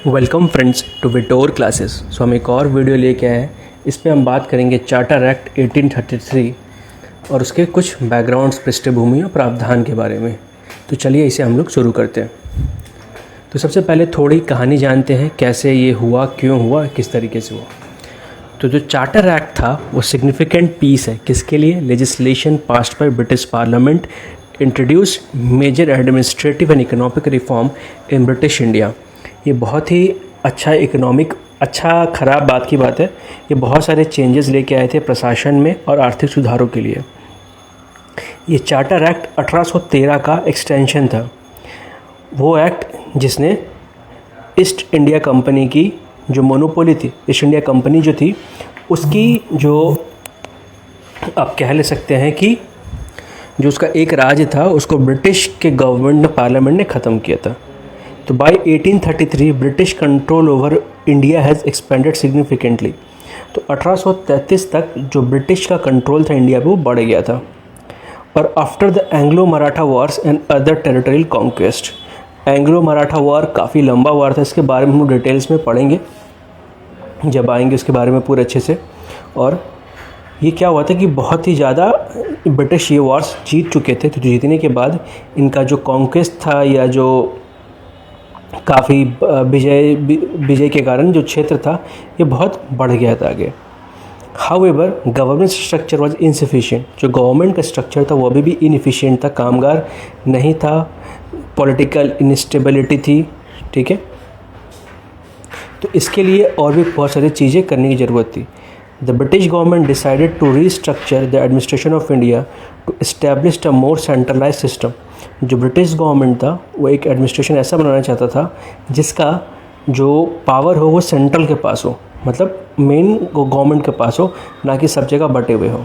Welcome friends to विटोर classes. So हम एक और वीडियो लेके आए हैं। इसमें हम बात करेंगे चार्टर एक्ट 1833 और उसके कुछ बैकग्राउंड्स, पृष्ठभूमि और प्रावधान के बारे में। तो चलिए इसे हम लोग शुरू करते हैं। तो सबसे पहले थोड़ी कहानी जानते हैं, कैसे ये हुआ, क्यों हुआ, किस तरीके से हुआ। तो जो चार्टर एक्ट था वो सिग्निफिकेंट पीस है। किसके लिए? Legislation passed by British parliament introduced major administrative and economic reform in British India. ये बहुत ही अच्छा ख़राब बात की बात है। ये बहुत सारे चेंजेस लेके आए थे प्रशासन में और आर्थिक सुधारों के लिए। ये चार्टर एक्ट 1813 का एक्सटेंशन था। वो एक्ट जिसने ईस्ट इंडिया कंपनी की जो मोनोपोली थी, ईस्ट इंडिया कंपनी जो थी उसकी जो आप कह ले सकते हैं कि जो उसका एक राज था उसको ब्रिटिश के गवर्नमेंट ने, पार्लियामेंट ने ख़त्म किया था। तो by 1833 British control over India has expanded significantly. तो 1833 तक जो ब्रिटिश का कंट्रोल था इंडिया पे वो बढ़ गया था। और after the Anglo Maratha Wars and other territorial conquest, Anglo Maratha war काफ़ी लंबा वॉर था। इसके बारे में हम डिटेल्स में पढ़ेंगे जब आएंगे उसके बारे में पूरे अच्छे से। और ये क्या हुआ था कि बहुत ही ज़्यादा ब्रिटिश ये वॉर्स जीत चुके थे। तो जीतने के बाद इनका जो कॉन्क्वेस्ट था या जो काफ़ी विजय के कारण जो क्षेत्र था ये बहुत बढ़ गया था आगे। However government structure was insufficient. जो गवर्नमेंट का स्ट्रक्चर था वो अभी भी इनएफिशिएंट था, कामगार नहीं था, पॉलिटिकल इंस्टेबिलिटी थी। ठीक है, तो इसके लिए और भी बहुत सारी चीज़ें करने की ज़रूरत थी। The British government decided to restructure the administration of India to establish a more centralise system. जो ब्रिटिश गवर्नमेंट था वो एक एडमिनिस्ट्रेशन ऐसा बनाना चाहता था जिसका जो पावर हो वो सेंट्रल के पास हो, मतलब मेन गवर्नमेंट के पास हो, ना कि सब जगह बटे हुए हो।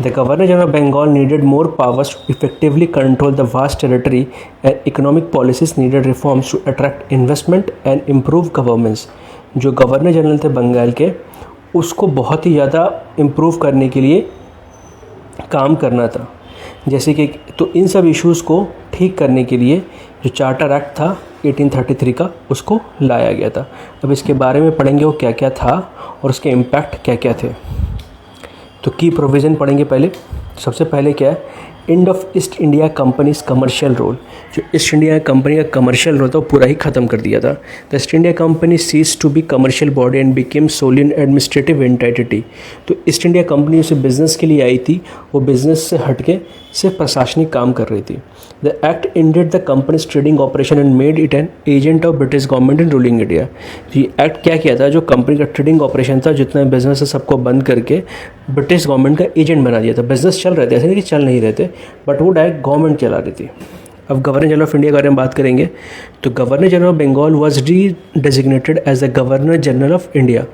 The governor general of Bengal needed more powers to effectively control the vast territory and economic policies needed reforms to attract investment and improve governance. जो गवर्नर जनरल थे बंगाल के, उसको बहुत ही ज़्यादा इम्प्रूव करने के लिए काम करना था। जैसे कि तो इन सब इश्यूज़ को ठीक करने के लिए जो चार्टर एक्ट था 1833 का उसको लाया गया था। अब इसके बारे में पढ़ेंगे वो क्या क्या था और उसके इम्पैक्ट क्या क्या थे। तो की प्रोविज़न पढ़ेंगे पहले। सबसे पहले क्या है? End of East India company's commercial role. जो ईस्ट इंडिया कंपनी का कमर्शियल रोल था वो पूरा ही ख़त्म कर दिया था। The East India company ceased to be commercial body and became solely an administrative entity. तो ईस्ट इंडिया कंपनी उसे बिजनेस के लिए आई थी, वो बिजनेस से हटके सिर्फ प्रशासनिक काम कर रही थी। The act ended the companies trading operation and made it an agent of British government in ruling India. तो ये एक्ट क्या किया था? जो कंपनी का ट्रेडिंग ऑपरेशन था, जितना बिजनेस है सबको बंद करके ब्रिटिश गवर्नमेंट का एजेंट बना दिया था। बिजनेस चल रहे थे, ऐसे नहीं कि चल नहीं रहे थे, बट वो डायरेक्ट गवर्नमेंट चला रही थी। अब गवर्नर जनरल ऑफ इंडिया के बारे में बात करेंगे। तो governor general of Bengal was redesignated as the governor general of India.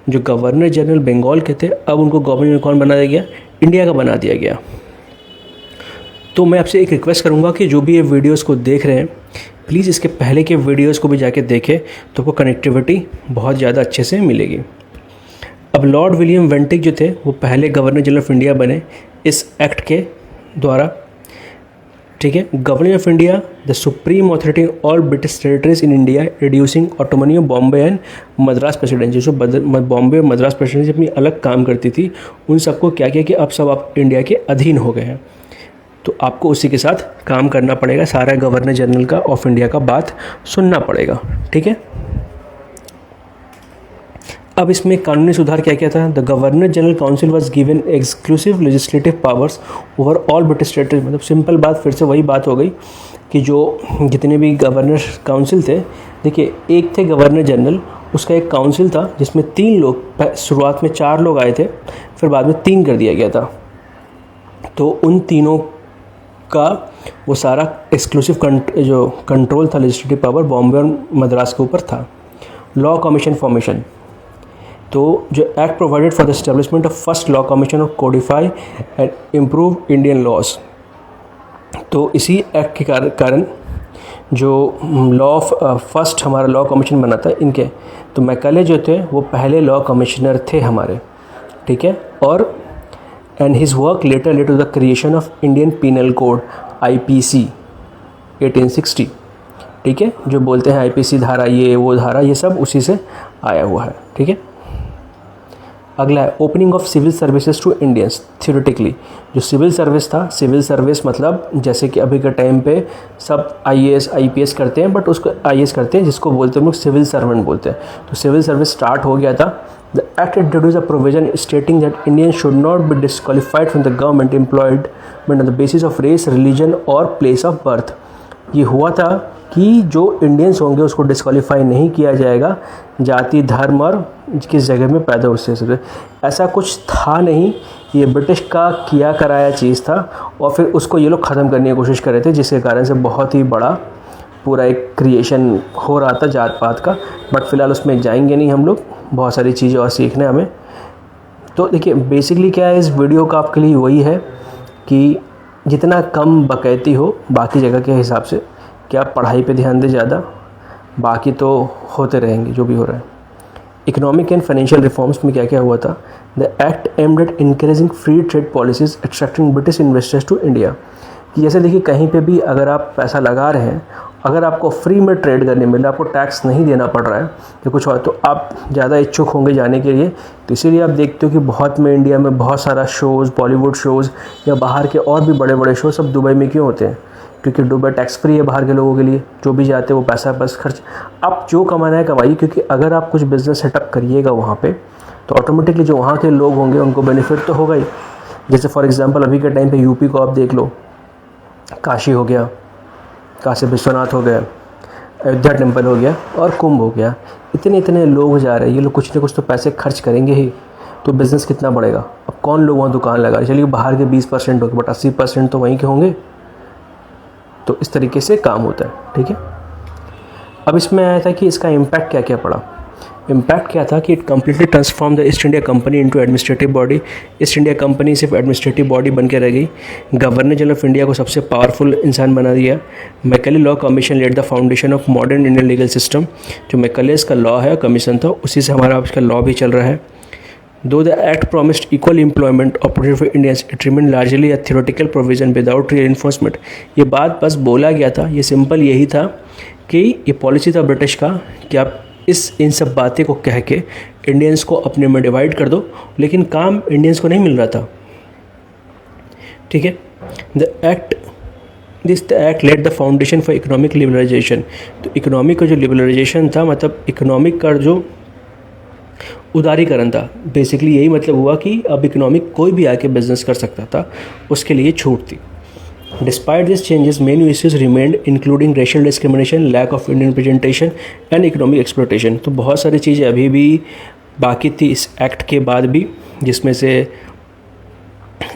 जो गवर्नर जनरल बंगाल के थे अब उनको गवर्नर जनरल कौन बना दिया गया? इंडिया का बना दिया गया। तो मैं आपसे एक रिक्वेस्ट करूंगा कि जो भी ये वीडियोस को देख रहे हैं प्लीज़ इसके पहले के वीडियोस को भी जाके देखें, तो आपको कनेक्टिविटी बहुत ज़्यादा अच्छे से मिलेगी। अब लॉर्ड विलियम वेंटिक जो थे वो पहले गवर्नर जनरल ऑफ इंडिया बने इस एक्ट के द्वारा। ठीक है, governor of India the supreme authority all British territories in India reducing autonomy of Bombay and Madras presidency. जो बॉम्बे और मद्रास प्रेसिडेंसी अपनी अलग काम करती थी, उन सबको क्या किया कि अब सब आप इंडिया के अधीन हो गए हैं। तो आपको उसी के साथ काम करना पड़ेगा, सारा गवर्नर जनरल का ऑफ इंडिया का बात सुनना पड़ेगा। ठीक है, अब इसमें कानूनी सुधार क्या क्या था? The governor general council was given exclusive legislative powers over all British territories. मतलब सिंपल बात, फिर से वही बात हो गई कि जो जितने भी गवर्नर काउंसिल थे, देखिए एक थे गवर्नर जनरल, उसका एक काउंसिल था जिसमें 3 लोग, शुरुआत में 4 लोग आए थे, फिर बाद में 3 कर दिया गया था। तो उन तीनों का वो सारा एक्सक्लूसिव जो कंट्रोल था, लेजिस्लेटिव पावर बॉम्बे और मद्रास के ऊपर था। Law commission formation. तो जो act provided for the establishment of first law commission of codify and improve Indian laws. तो इसी एक्ट के कारण जो लॉ ऑफ फर्स्ट हमारा लॉ कमीशन बना था इनके, तो मैकाले जो थे वो पहले लॉ कमिश्नर थे हमारे। ठीक है, और and his work later led to the creation of Indian penal code IPC 1860। ठीक है, जो बोलते हैं आईपीसी धारा, ये वो धारा, ये सब उसी से आया हुआ है। ठीक है, अगला है opening of civil services to Indians theoretically. जो सिविल सर्विस था, सिविल सर्विस मतलब जैसे कि अभी के टाइम पे सब आईएएस आईपीएस करते हैं, बट उसको आईएएस करते हैं जिसको बोलते हैं हम लोग सिविल सर्वेंट बोलते हैं। तो सिविल सर्विस स्टार्ट हो गया था। The act introduce a provision stating that Indians should not be disqualified from the government employment on the basis of race, religion और प्लेस ऑफ बर्थ। ये हुआ था कि जो इंडियंस होंगे उसको डिस्क्वालीफाई नहीं किया जाएगा जाति, धर्म और किस जगह में पैदा उससे। ऐसा कुछ था नहीं, ये ब्रिटिश का किया कराया चीज़ था और फिर उसको ये लोग ख़त्म करने की कोशिश कर रहे थे, जिसके कारण से बहुत ही बड़ा पूरा एक क्रिएशन हो रहा था जात पात का। बट फ़िलहाल उसमें जाएंगे नहीं हम लोग, बहुत सारी चीज़ें और सीखना है हमें। तो देखिए बेसिकली क्या है इस वीडियो का आपके लिए वही है कि जितना कम बकैती हो बाकी जगह के हिसाब से, क्या पढ़ाई पे ध्यान दे ज़्यादा, बाकी तो होते रहेंगे जो भी हो रहा है। इकोनॉमिक एंड फाइनेंशियल रिफॉर्म्स में क्या क्या हुआ था। The act aimed at encouraging free trade policies attracting British investors to India. कि जैसे देखिए कहीं पे भी अगर आप पैसा लगा रहे हैं, अगर आपको फ्री में ट्रेड करने मिल रहा है, आपको टैक्स नहीं देना पड़ रहा है या कुछ और, तो आप ज़्यादा इच्छुक होंगे जाने के लिए। तो इसीलिए आप देखते हो कि बहुत में इंडिया में बहुत सारा शोज़, बॉलीवुड शोज़ या बाहर के और भी बड़े बड़े शो सब दुबई में क्यों होते हैं, क्योंकि दुबई टैक्स फ्री है बाहर के लोगों के लिए, जो भी जाते हैं वो पैसा बस खर्च, आप जो कमाना है कमाइए। क्योंकि अगर आप कुछ बिज़नेस सेटअप करिएगा वहाँ पे तो ऑटोमेटिकली जो वहाँ के लोग होंगे उनको बेनिफिट तो होगा ही। जैसे फॉर एग्जांपल अभी के टाइम पे यूपी को आप देख लो, काशी हो गया, काशी विश्वनाथ हो गया, अयोध्या टेम्पल हो गया और कुंभ हो गया, इतने इतने लोग जा रहे हैं, ये लोग कुछ ना कुछ तो पैसे खर्च करेंगे ही, तो बिज़नेस कितना बढ़ेगा। अब कौन लोग वहाँ दुकान लगा रहे, चलिए बाहर के 20% होंगे बट 80% तो वहीं के होंगे। तो इस तरीके से काम होता है। ठीक है, अब इसमें आया था कि इसका इम्पैक्ट क्या क्या पड़ा। इम्पैक्ट क्या था कि it completely transform the East India company into administrative body. East India company सिर्फ एडमिनिस्ट्रेटिव बॉडी बन के रह गई। गवर्नर जनरल ऑफ इंडिया को सबसे पावरफुल इंसान बना दिया। Macaulay law commission led the foundation of modern Indian legal system. जो मैकलेस का लॉ है, कमीशन था, उसी से हमारा इसका लॉ भी चल रहा है। Though the act promised equal employment opportunity for Indians, it remained largely a theoretical provision without real enforcement. ये बात बस बोला गया था, ये सिंपल यही था कि ये पॉलिसी था ब्रिटिश का कि आप इन सब बातें को कह के इंडियंस को अपने में डिवाइड कर दो, लेकिन काम इंडियंस को नहीं मिल रहा था। ठीक है, the act led the foundation for economic liberalisation. तो इकोनॉमिक का जो लिबरलाइजेशन था, मतलब इकोनॉमिक का जो उदारीकरण था, बेसिकली यही मतलब हुआ कि अब इकोनॉमिक कोई भी आके बिजनेस कर सकता था, उसके लिए छूट थी। Despite this changes main issues remained including racial discrimination, lack of Indian representation and economic exploitation. तो बहुत सारी चीज़ें अभी भी बाकी थी इस एक्ट के बाद भी, जिसमें से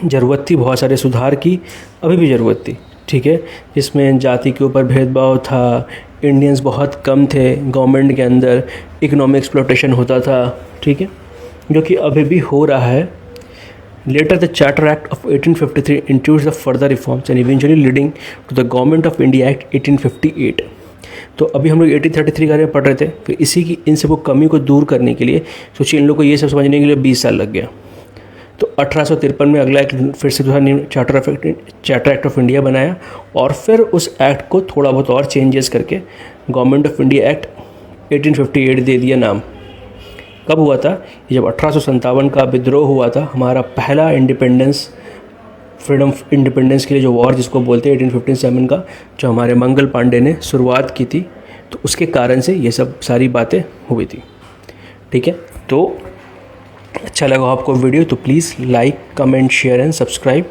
ज़रूरत थी बहुत सारे सुधार की, अभी भी ज़रूरत थी। ठीक है, जिसमें जाति के ऊपर भेदभाव था, इंडियंस बहुत कम थे गवर्नमेंट के अंदर, इकोनॉमिक एक्सप्लॉयटेशन होता था। ठीक है, जो कि अभी भी हो रहा है। Later the charter act of 1853 introduced the further reforms and eventually leading to the government of India act 1858। तो अभी हम लोग 1833 के बारे में पढ़ रहे थे, फिर इसी की इन सबको कमी को दूर करने के लिए सोचिए इन लोग को ये सब समझने के लिए 20 साल लग गया। तो 1853 में अगला एक फिर से दूसरा चार्टर एक्ट ऑफ इंडिया बनाया और फिर उस एक्ट को थोड़ा बहुत और चेंजेस करके गवर्नमेंट ऑफ इंडिया एक्ट 1858 दे दिया नाम। कब हुआ था? जब 1857 का विद्रोह हुआ था, हमारा पहला इंडिपेंडेंस, फ्रीडम इंडिपेंडेंस के लिए जो वॉर जिसको बोलते हैं 1857 का, जो हमारे मंगल पांडे ने शुरुआत की थी, तो उसके कारण से ये सब सारी बातें हुई थी। ठीक है, तो अच्छा लगा आपको वीडियो तो please like, comment, share and subscribe.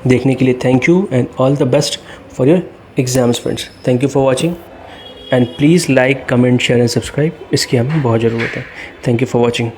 देखने के लिए thank you and all the best for your exams friends. Thank you for watching and please like, comment, share and subscribe, इसकी हमें बहुत ज़रूरत है। Thank you for watching.